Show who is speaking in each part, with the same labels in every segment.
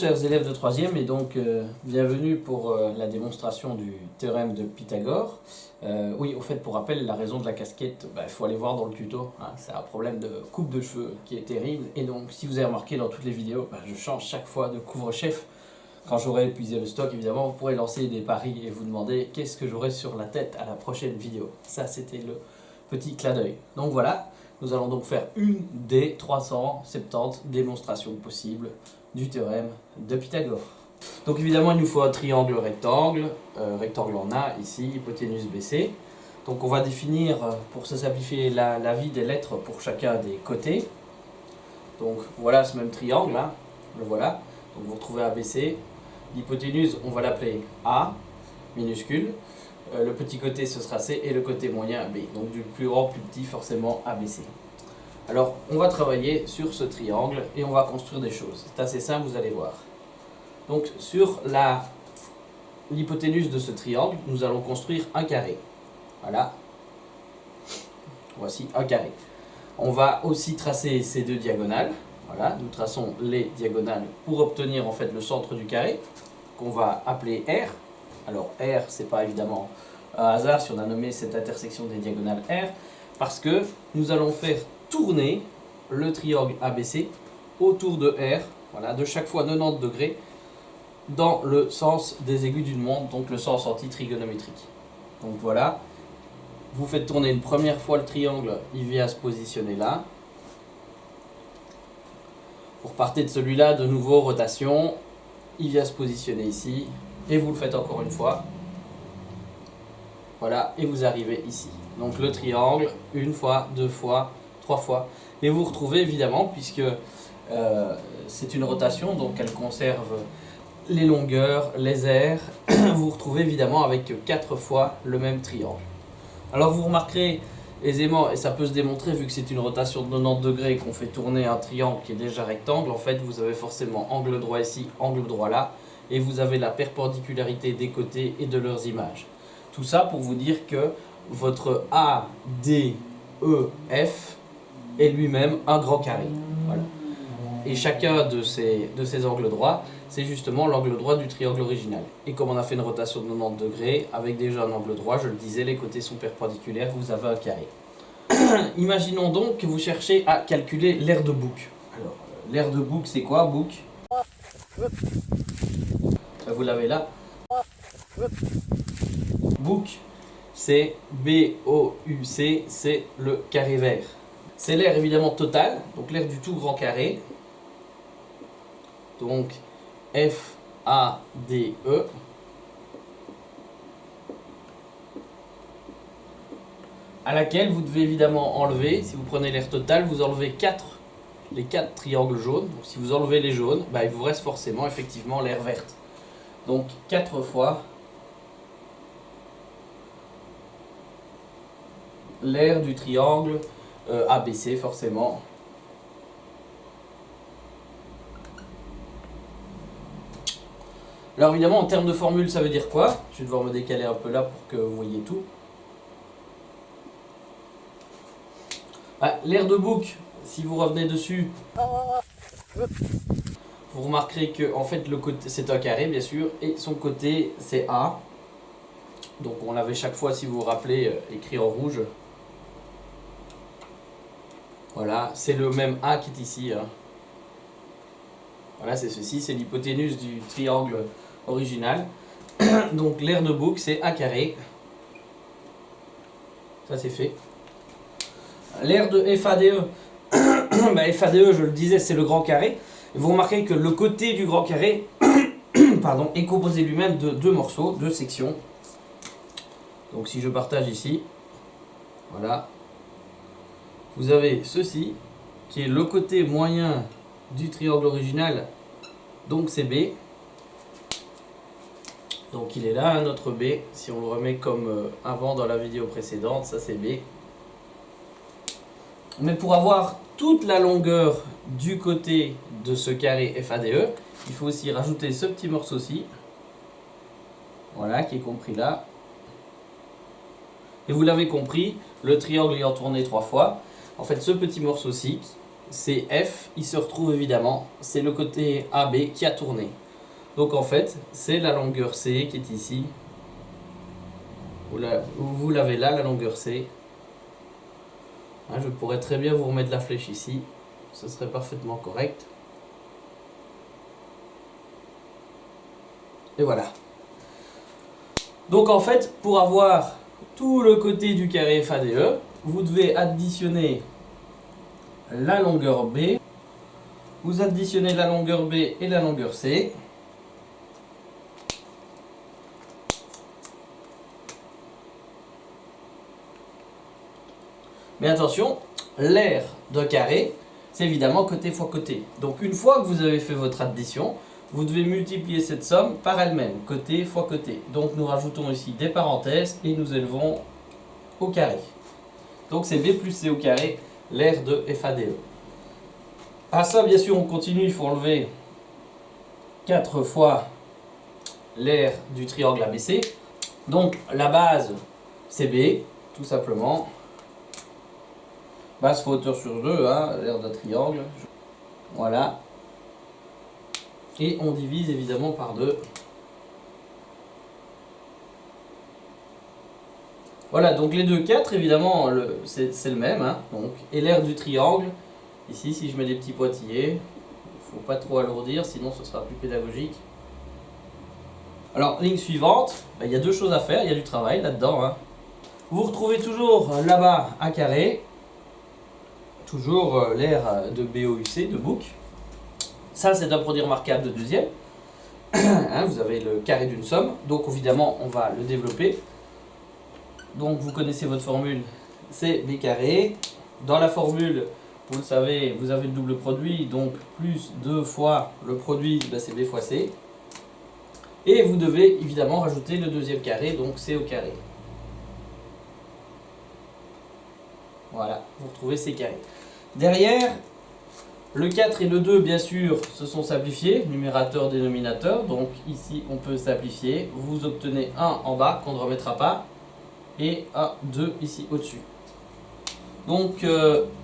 Speaker 1: chers élèves de 3e, et donc bienvenue pour la démonstration du théorème de Pythagore. Oui, au fait, pour rappel, la raison de la casquette, il faut aller voir dans le tuto. Hein, c'est un problème de coupe de cheveux qui est terrible. Et donc, si vous avez remarqué dans toutes les vidéos, je change chaque fois de couvre-chef. Quand j'aurai épuisé le stock, évidemment, vous pourrez lancer des paris et vous demander qu'est-ce que j'aurai sur la tête à la prochaine vidéo. Ça, c'était le petit clin d'œil. Donc voilà, nous allons donc faire une des 370 démonstrations possibles du théorème de Pythagore. Donc évidemment, il nous faut un triangle rectangle. Rectangle on a ici, hypoténuse BC. Donc on va définir, pour se simplifier, la vie des lettres pour chacun des côtés. Donc voilà ce même triangle, hein, le voilà. Donc vous retrouvez ABC. L'hypoténuse, on va l'appeler A, minuscule. Le petit côté, ce sera C, et le côté moyen, B. Donc du plus grand, plus petit, forcément ABC. Alors, on va travailler sur ce triangle et on va construire des choses. C'est assez simple, vous allez voir. Donc, sur l'hypoténuse de ce triangle, nous allons construire un carré. Voilà. Voici un carré. On va aussi tracer ces deux diagonales. Voilà, nous traçons les diagonales pour obtenir en fait le centre du carré, qu'on va appeler R. Alors R, c'est pas évidemment un hasard si on a nommé cette intersection des diagonales R, parce que nous allons faire tourner le triangle ABC autour de R, voilà, de chaque fois 90 degrés, dans le sens des aigus d'une montre, donc le sens anti-trigonométrique. Donc voilà, vous faites tourner une première fois le triangle, il vient se positionner là. Vous repartez de celui-là, de nouveau, rotation, il vient se positionner ici, et vous le faites encore une fois. Voilà, et vous arrivez ici. Donc le triangle, une fois, deux fois, trois fois. Et vous retrouvez évidemment, puisque c'est une rotation, donc elle conserve les longueurs, les aires, vous retrouvez évidemment avec 4 fois le même triangle. Alors vous remarquerez aisément, et ça peut se démontrer vu que c'est une rotation de 90 degrés et qu'on fait tourner un triangle qui est déjà rectangle, en fait vous avez forcément angle droit ici, angle droit là, et vous avez la perpendicularité des côtés et de leurs images. Tout ça pour vous dire que votre ADEF est lui-même un grand carré. Voilà. Et chacun de ces angles droits, c'est justement l'angle droit du triangle original. Et comme on a fait une rotation de 90 degrés, avec déjà un angle droit, je le disais, les côtés sont perpendiculaires, vous avez un carré. Imaginons donc que vous cherchez à calculer l'aire de boucle. Alors, l'aire de boucle, c'est quoi, boucle? Vous l'avez là. Boucle, c'est BOUC, c'est le carré vert. C'est l'aire évidemment totale, donc l'aire du tout grand carré. Donc FADE. À laquelle vous devez évidemment enlever, si vous prenez l'aire totale, vous enlevez les 4 triangles jaunes. Donc si vous enlevez les jaunes, il vous reste forcément effectivement l'aire verte. Donc 4 fois l'aire du triangle ABC forcément. Alors évidemment, en termes de formule, ça veut dire quoi? Je vais devoir me décaler un peu là pour que vous voyez tout. L'aire de boucle, si vous revenez dessus, vous remarquerez que en fait le côté c'est un carré bien sûr, et son côté c'est A. Donc on l'avait chaque fois, si vous vous rappelez, écrit en rouge. Voilà, c'est le même A qui est ici. Hein. Voilà, c'est ceci, c'est l'hypoténuse du triangle original. Donc l'aire de boucle, c'est A carré. Ça c'est fait. L'aire de FADE, FADE, je le disais, c'est le grand carré. Et vous remarquez que le côté du grand carré pardon, est composé lui-même de 2 morceaux, 2 sections. Donc si je partage ici, voilà. Vous avez ceci, qui est le côté moyen du triangle original, donc c'est B. Donc il est là, notre B, si on le remet comme avant dans la vidéo précédente, ça c'est B. Mais pour avoir toute la longueur du côté de ce carré FADE, il faut aussi rajouter ce petit morceau-ci, voilà, qui est compris là. Et vous l'avez compris, le triangle ayant tourné 3 fois, en fait ce petit morceau-ci, CF, il se retrouve évidemment, c'est le côté AB qui a tourné. Donc en fait, c'est la longueur C qui est ici. Vous l'avez là, la longueur C. Hein, je pourrais très bien vous remettre la flèche ici. Ce serait parfaitement correct. Et voilà. Donc en fait, pour avoir tout le côté du carré FADE, vous devez additionner la longueur B. Vous additionnez la longueur B et la longueur C. Mais attention, l'aire d'un carré, c'est évidemment côté fois côté. Donc une fois que vous avez fait votre addition, vous devez multiplier cette somme par elle-même, côté fois côté. Donc nous rajoutons ici des parenthèses et nous élevons au carré. Donc c'est B plus C au carré, l'aire de FADE. À ça, bien sûr, on continue, il faut enlever 4 fois l'aire du triangle ABC. Donc la base, c'est B, tout simplement. Base fois hauteur sur 2, hein, l'aire d'un triangle. Voilà. Et on divise évidemment par 2. Voilà, donc les deux 4, évidemment, c'est le même. Hein, donc, et l'aire du triangle, ici, si je mets des petits pointillés, il ne faut pas trop alourdir, sinon ce sera plus pédagogique. Alors, ligne suivante, il y a deux choses à faire, il y a du travail là-dedans. Hein. Vous retrouvez toujours là-bas un carré. Toujours l'aire de BOUC, de bouc. Ça, c'est un produit remarquable de deuxième. Hein, vous avez le carré d'une somme. Donc, évidemment, on va le développer. Donc, vous connaissez votre formule, c'est B carré. Dans la formule, vous le savez, vous avez le double produit. Donc, plus 2 fois le produit, c'est B fois C. Et vous devez évidemment rajouter le deuxième carré, donc C au carré. Voilà, vous retrouvez ces carrés. Derrière, le 4 et le 2, bien sûr, se sont simplifiés, numérateur, dénominateur. Donc ici, on peut simplifier. Vous obtenez 1 en bas, qu'on ne remettra pas, et 1, 2 ici au-dessus. Donc,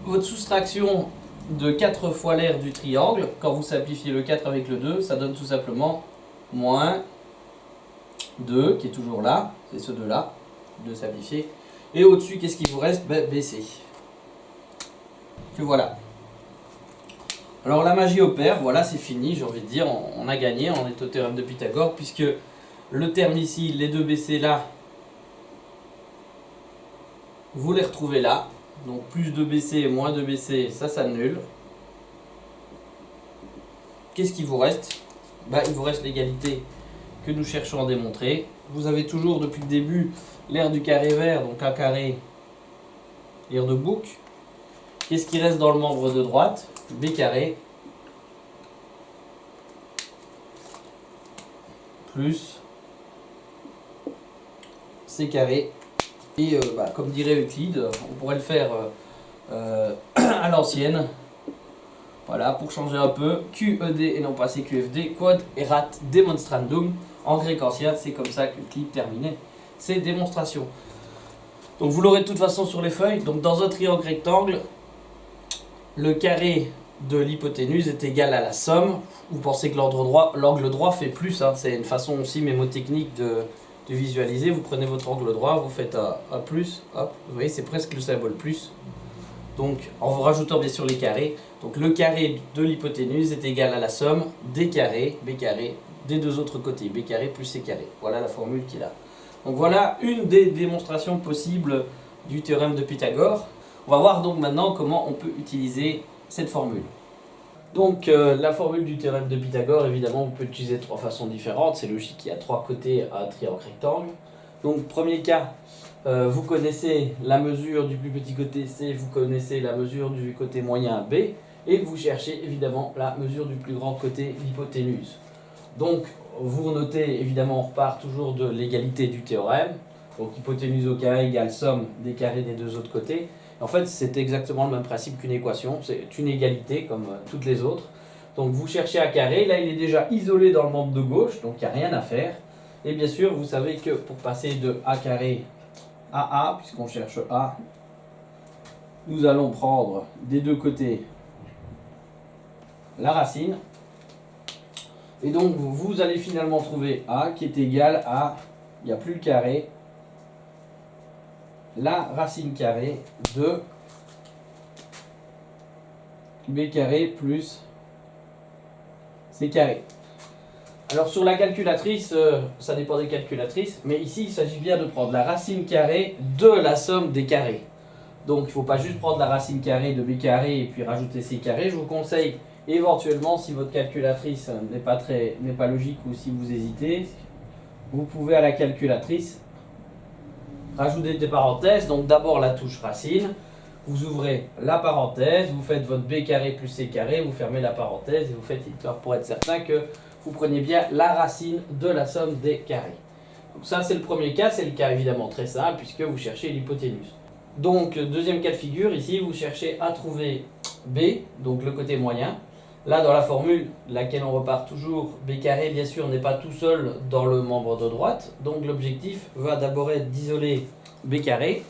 Speaker 1: votre soustraction de 4 fois l'aire du triangle, quand vous simplifiez le 4 avec le 2, ça donne tout simplement moins 2, qui est toujours là, c'est ce 2-là, 2 simplifié. Et au-dessus, qu'est-ce qu'il vous reste? BC. Que voilà. Alors la magie opère, voilà, c'est fini, j'ai envie de dire, on a gagné, on est au théorème de Pythagore, puisque le terme ici, les deux BC là, vous les retrouvez là. Donc plus 2BC et moins 2BC, ça s'annule. Qu'est-ce qu'il vous reste? Il vous reste l'égalité que nous cherchons à démontrer. Vous avez toujours depuis le début l'aire du carré vert, donc un carré, l'aire de bouc. Qu'est-ce qui reste dans le membre de droite? B carré plus C carré. Et comme dirait Euclide, on pourrait le faire à l'ancienne. Voilà, pour changer un peu, QED et non pas CQFD, quod erat demonstrandum. En grec ancien, c'est comme ça qu'Euclide terminait ses démonstrations. Donc vous l'aurez de toute façon sur les feuilles. Donc dans un triangle rectangle, le carré de l'hypoténuse est égal à la somme. Vous pensez que l'angle droit fait plus, hein. C'est une façon aussi mémotechnique de visualiser. Vous prenez votre angle droit, vous faites un plus, hop, vous voyez, c'est presque le symbole plus. Donc en vous rajoutant bien sûr les carrés, donc le carré de l'hypoténuse est égal à la somme des carrés, B carré, des deux autres côtés, B carré plus C carré. Voilà la formule qu'il a. Donc voilà une des démonstrations possibles du théorème de Pythagore. On va voir donc maintenant comment on peut utiliser cette formule. Donc la formule du théorème de Pythagore, évidemment, vous pouvez l'utiliser de trois façons différentes. C'est logique, il y a trois côtés à un triangle rectangle. Donc premier cas, vous connaissez la mesure du plus petit côté C, vous connaissez la mesure du côté moyen B, et vous cherchez évidemment la mesure du plus grand côté, l'hypoténuse. Donc vous notez, évidemment, on repart toujours de l'égalité du théorème. Donc hypoténuse au carré égale somme des carrés des deux autres côtés. En fait, c'est exactement le même principe qu'une équation, c'est une égalité comme toutes les autres. Donc vous cherchez un carré, là il est déjà isolé dans le membre de gauche, donc il n'y a rien à faire. Et bien sûr, vous savez que pour passer de A carré à A, puisqu'on cherche A, nous allons prendre des deux côtés la racine. Et donc vous allez finalement trouver A qui est égal à, il n'y a plus le carré, la racine carrée de B carré plus C carré. Alors sur la calculatrice, ça dépend des calculatrices, mais ici il s'agit bien de prendre la racine carrée de la somme des carrés. Donc il ne faut pas juste prendre la racine carrée de B carré et puis rajouter C carré. Je vous conseille éventuellement, si votre calculatrice n'est pas logique ou si vous hésitez, vous pouvez à la calculatrice rajouter des parenthèses. Donc d'abord la touche racine, vous ouvrez la parenthèse, vous faites votre B carré plus C carré, vous fermez la parenthèse et vous faites histoire pour être certain que vous preniez bien la racine de la somme des carrés. Donc ça c'est le premier cas, c'est le cas évidemment très simple puisque vous cherchez l'hypoténuse. Donc deuxième cas de figure, ici vous cherchez à trouver B, donc le côté moyen. Là dans la formule, laquelle on repart toujours, B carré bien sûr n'est pas tout seul dans le membre de droite. Donc l'objectif va d'abord être d'isoler B carré.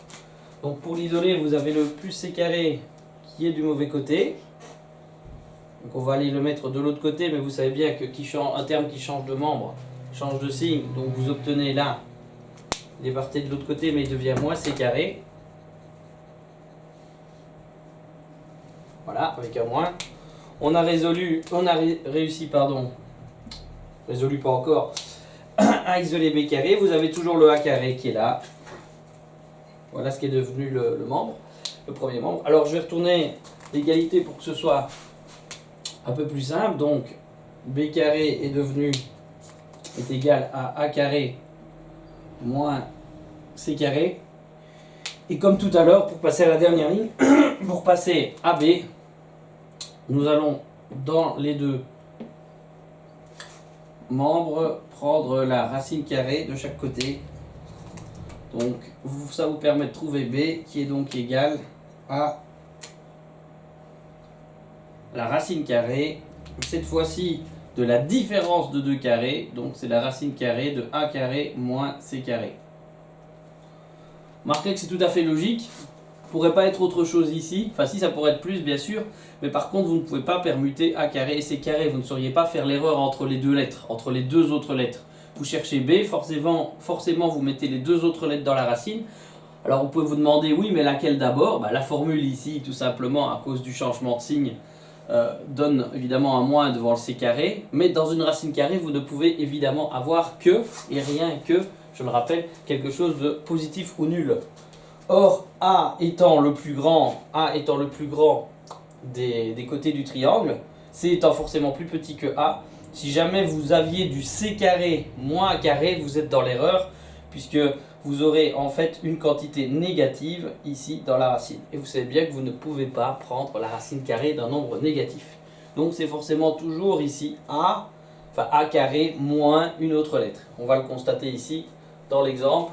Speaker 1: Donc pour l'isoler, vous avez le plus C carré qui est du mauvais côté. Donc on va aller le mettre de l'autre côté, mais vous savez bien que un terme qui change de membre change de signe. Donc vous obtenez là, il est parti de l'autre côté, mais il devient moins C carré. Voilà, avec un moins. On a réussi, résolu pas encore, à isoler B carré. Vous avez toujours le A carré qui est là. Voilà ce qui est devenu le membre, le premier membre. Alors je vais retourner l'égalité pour que ce soit un peu plus simple. Donc B carré est égal à A carré moins C carré. Et comme tout à l'heure, pour passer à la dernière ligne, pour passer à B, nous allons dans les deux membres prendre la racine carrée de chaque côté. Donc ça vous permet de trouver B qui est donc égal à la racine carrée, cette fois-ci de la différence de deux carrés, donc c'est la racine carrée de A carré moins C carré. Remarquez que c'est tout à fait logique, pourrait pas être autre chose ici, enfin si ça pourrait être plus bien sûr, mais par contre vous ne pouvez pas permuter A carré et C carré, vous ne sauriez pas faire l'erreur entre les deux lettres, entre les deux autres lettres. Vous cherchez B, forcément vous mettez les deux autres lettres dans la racine. Alors vous pouvez vous demander oui mais laquelle d'abord, la formule ici tout simplement à cause du changement de signe donne évidemment un moins devant le C carré, mais dans une racine carrée vous ne pouvez évidemment avoir que et rien que, je le rappelle, quelque chose de positif ou nul. Or, A étant le plus grand des côtés du triangle, C étant forcément plus petit que A, si jamais vous aviez du C carré moins A carré, vous êtes dans l'erreur, puisque vous aurez en fait une quantité négative ici dans la racine. Et vous savez bien que vous ne pouvez pas prendre la racine carrée d'un nombre négatif. Donc c'est forcément toujours ici A carré moins une autre lettre. On va le constater ici dans l'exemple.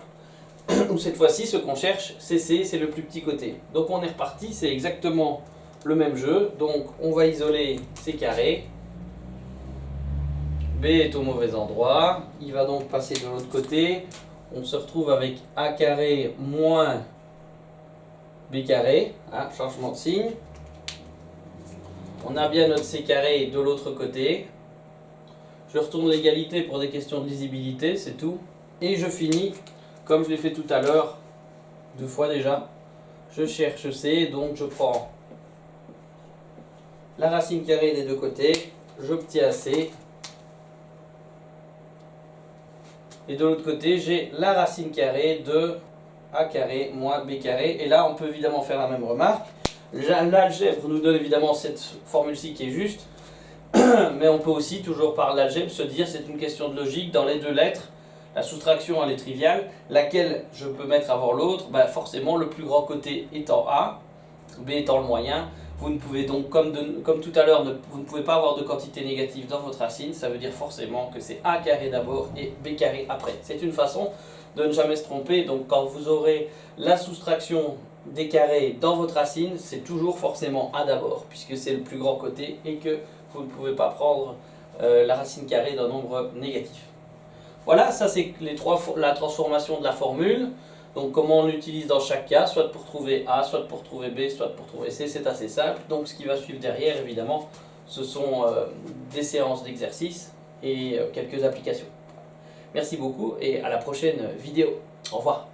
Speaker 1: Où cette fois-ci, ce qu'on cherche, c'est C, c'est le plus petit côté. Donc on est reparti, c'est exactement le même jeu. Donc on va isoler C carré. B est au mauvais endroit. Il va donc passer de l'autre côté. On se retrouve avec A carré moins B carré. Changement de signe. On a bien notre C carré de l'autre côté. Je retourne l'égalité pour des questions de lisibilité, c'est tout. Et je finis comme je l'ai fait tout à l'heure, 2 fois déjà. Je cherche C, donc je prends la racine carrée des deux côtés, j'obtiens C. Et de l'autre côté, j'ai la racine carrée de A carré moins B carré. Et là, on peut évidemment faire la même remarque. L'algèbre nous donne évidemment cette formule-ci qui est juste. Mais on peut aussi, toujours par l'algèbre, se dire c'est une question de logique dans les deux lettres. La soustraction elle est triviale, laquelle je peux mettre avant l'autre, forcément le plus grand côté étant A, B étant le moyen, vous ne pouvez donc, comme tout à l'heure, vous ne pouvez pas avoir de quantité négative dans votre racine, ça veut dire forcément que c'est A carré d'abord et B carré après. C'est une façon de ne jamais se tromper, donc quand vous aurez la soustraction des carrés dans votre racine, c'est toujours forcément A d'abord, puisque c'est le plus grand côté et que vous ne pouvez pas prendre la racine carrée d'un nombre négatif. Voilà, ça c'est la transformation de la formule. Donc comment on l'utilise dans chaque cas, soit pour trouver A, soit pour trouver B, soit pour trouver C, c'est assez simple. Donc ce qui va suivre derrière, évidemment, Ce sont des séances d'exercice et quelques applications. Merci beaucoup et à la prochaine vidéo. Au revoir.